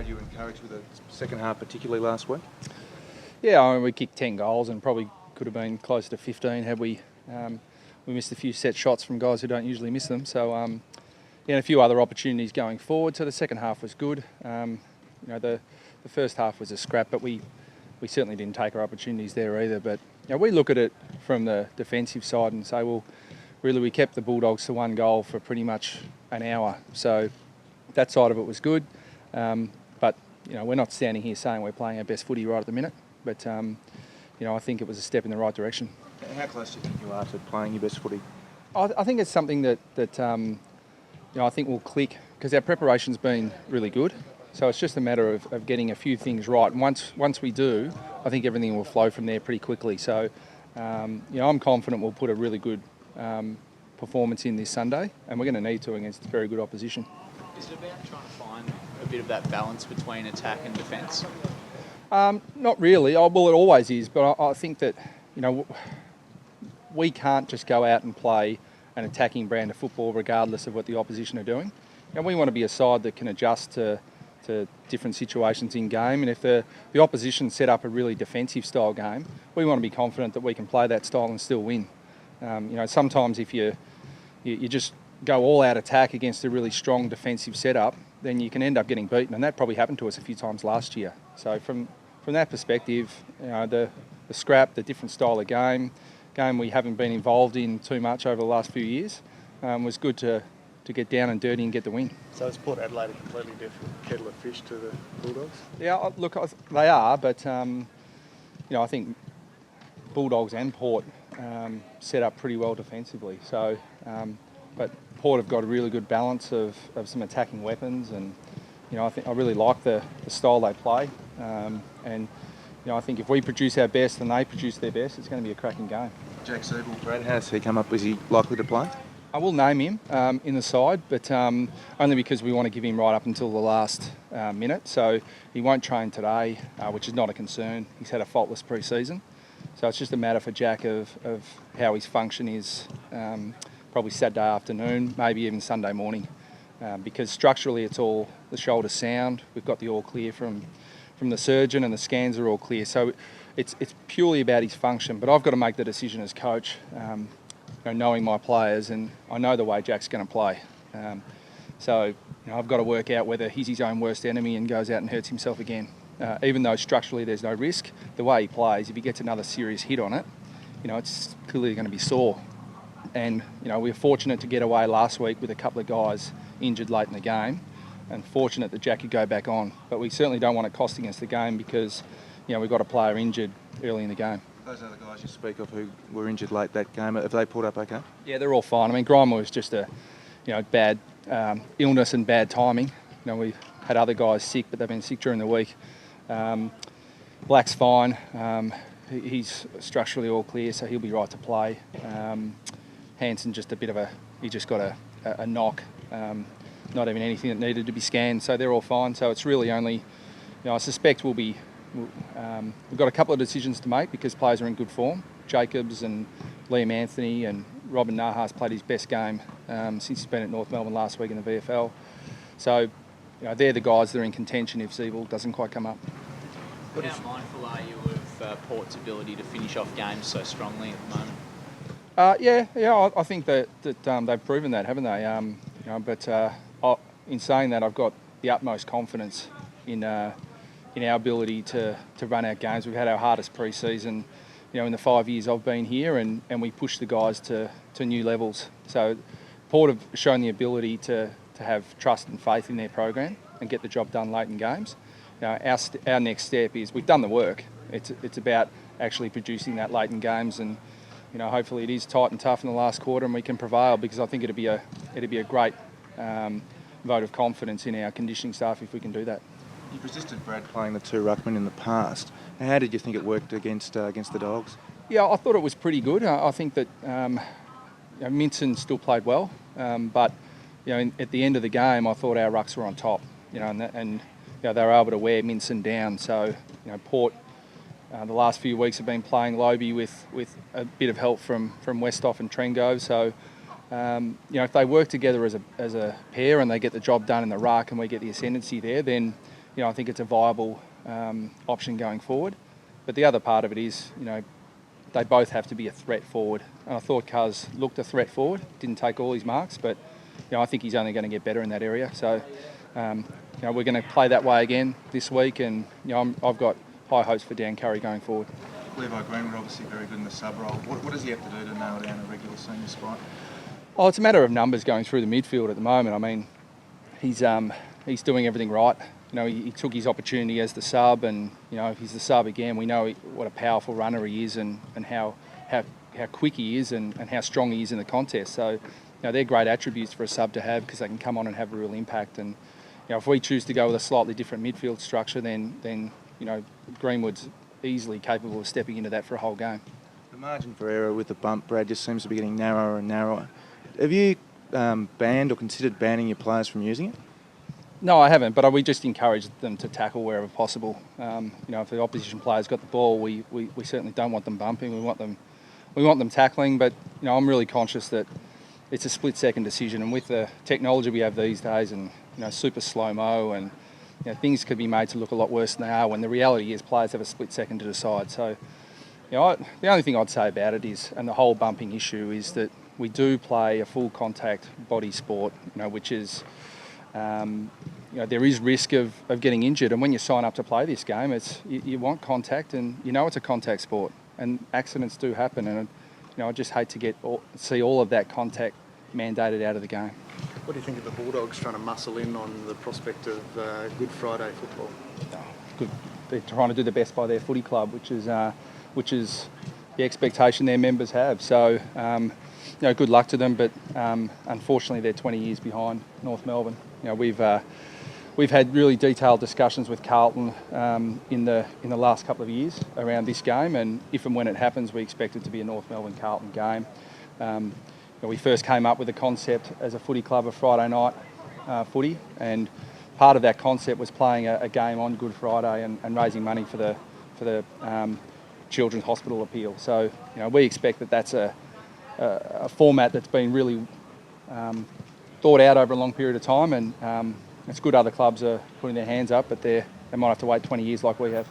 showed you encouraged with the second half, particularly last week? Yeah, I mean, we kicked 10 goals and probably could have been closer to 15 had we missed a few set shots from guys who don't usually miss them. So, and a few other opportunities going forward. So the second half was good. The first half was a scrap, but we certainly didn't take our opportunities there either. But we look at it from the defensive side and say, well, really we kept the Bulldogs to one goal for pretty much an hour. So that side of it was good. But we're not standing here saying we're playing our best footy right at the minute. But I think it was a step in the right direction. How close do you think you are to playing your best footy? I think it's something that I think will click because our preparation's been really good. So it's just a matter of getting a few things right. And once we do, I think everything will flow from there pretty quickly. So, I'm confident we'll put a really good performance in this Sunday, and we're going to need to against very good opposition. Is it about trying to find a bit of that balance between attack and defence? Not really. Well, it always is, but I think that, we can't just go out and play an attacking brand of football regardless of what the opposition are doing. And we want to be a side that can adjust to different situations in game, and if the opposition set up a really defensive style game, we want to be confident that we can play that style and still win. Sometimes if you just go all out attack against a really strong defensive setup, then you can end up getting beaten, and that probably happened to us a few times last year. So from that perspective, the scrap, the different style of game we haven't been involved in too much over the last few years, was good to get down and dirty and get the win. So is Port Adelaide a completely different kettle of fish to the Bulldogs? Yeah, look, they are, but I think Bulldogs and Port set up pretty well defensively. So, but Port have got a really good balance of some attacking weapons, and I really like the style they play. And I think if we produce our best and they produce their best, it's going to be a cracking game. Jack Siebel, Brad, how's he come up? Is he likely to play? I will name him in the side, but only because we want to give him right up until the last minute. So he won't train today, which is not a concern. He's had a faultless pre-season. So it's just a matter for Jack of how his function is probably Saturday afternoon, maybe even Sunday morning. Because structurally it's all the shoulder sound. We've got the all clear from the surgeon and the scans are all clear. So it's purely about his function. But I've got to make the decision as coach. Knowing my players, and I know the way Jack's going to play. So I've got to work out whether he's his own worst enemy and goes out and hurts himself again. Even though structurally there's no risk, the way he plays, if he gets another serious hit on it, it's clearly going to be sore. And, we were fortunate to get away last week with a couple of guys injured late in the game, and fortunate that Jack could go back on. But we certainly don't want it costing us the game because, we've got a player injured early in the game. Those other guys you speak of who were injured late that game, have they pulled up okay? Yeah, they're all fine. I mean, Grimer was just a, bad illness and bad timing. We've had other guys sick, but they've been sick during the week. Black's fine. He's structurally all clear, so he'll be right to play. Hansen just he just got a knock. Not even anything that needed to be scanned, so they're all fine. So it's really only, I suspect we've got a couple of decisions to make because players are in good form. Jacobs and Liam Anthony and Robin Nahas played his best game since he's been at North Melbourne last week in the VFL. So, they're the guys that are in contention if Siebel doesn't quite come up. How mindful are you of Port's ability to finish off games so strongly at the moment? I think that they've proven that, haven't they? But in saying that, I've got the utmost confidence in our ability to run our games. We've had our hardest pre-season, in the 5 years I've been here, and we pushed the guys to new levels. So Port have shown the ability to have trust and faith in their program and get the job done late in games. Our next step is we've done the work. It's about actually producing that late in games, and hopefully it is tight and tough in the last quarter and we can prevail, because I think it'd be a great vote of confidence in our conditioning staff if we can do that. You've resisted Brad playing the two ruckmen in the past. How did you think it worked against the Dogs? Yeah, I thought it was pretty good. I think that Minson still played well, but at the end of the game, I thought our rucks were on top. And they were able to wear Minson down. So Port, the last few weeks have been playing Lobie with a bit of help from Westhoff and Trengo. So if they work together as a pair and they get the job done in the ruck and we get the ascendancy there, then I think it's a viable option going forward. But the other part of it is, they both have to be a threat forward. And I thought Cuz looked a threat forward, didn't take all his marks, but I think he's only going to get better in that area. So, we're going to play that way again this week, and I've got high hopes for Dan Curry going forward. Levi Greenwood obviously very good in the sub role. What does he have to do to nail down a regular senior spot? Oh, it's a matter of numbers going through the midfield at the moment. I mean, he's doing everything right. He took his opportunity as the sub, and if he's the sub again, we know what a powerful runner he is, and how quick he is, and how strong he is in the contest. So, they're great attributes for a sub to have, because they can come on and have a real impact. And if we choose to go with a slightly different midfield structure, then Greenwood's easily capable of stepping into that for a whole game. The margin for error with the bump, Brad, just seems to be getting narrower and narrower. Have you banned or considered banning your players from using it? No, I haven't, but we just encourage them to tackle wherever possible. If the opposition player's got the ball, we certainly don't want them bumping. We want them tackling, but I'm really conscious that it's a split-second decision, and with the technology we have these days, and super slow-mo, and things could be made to look a lot worse than they are, when the reality is players have a split second to decide. So, the only thing I'd say about it is, and the whole bumping issue, is that we do play a full contact body sport, which is, there is risk of getting injured. And when you sign up to play this game, you want contact, and it's a contact sport, and accidents do happen. And I just hate to see all of that contact mandated out of the game. What do you think of the Bulldogs trying to muscle in on the prospect of Good Friday football? Good. They're trying to do the best by their footy club, which is the expectation their members have. So, good luck to them. But unfortunately, they're 20 years behind North Melbourne. We've had really detailed discussions with Carlton in the last couple of years around this game, and if and when it happens, we expect it to be a North Melbourne Carlton game. We first came up with the concept as a footy club of Friday night footy, and part of that concept was playing a game on Good Friday and raising money for the Children's Hospital appeal. So we expect that that's a format that's been really thought out over a long period of time, and it's good other clubs are putting their hands up, but they might have to wait 20 years like we have.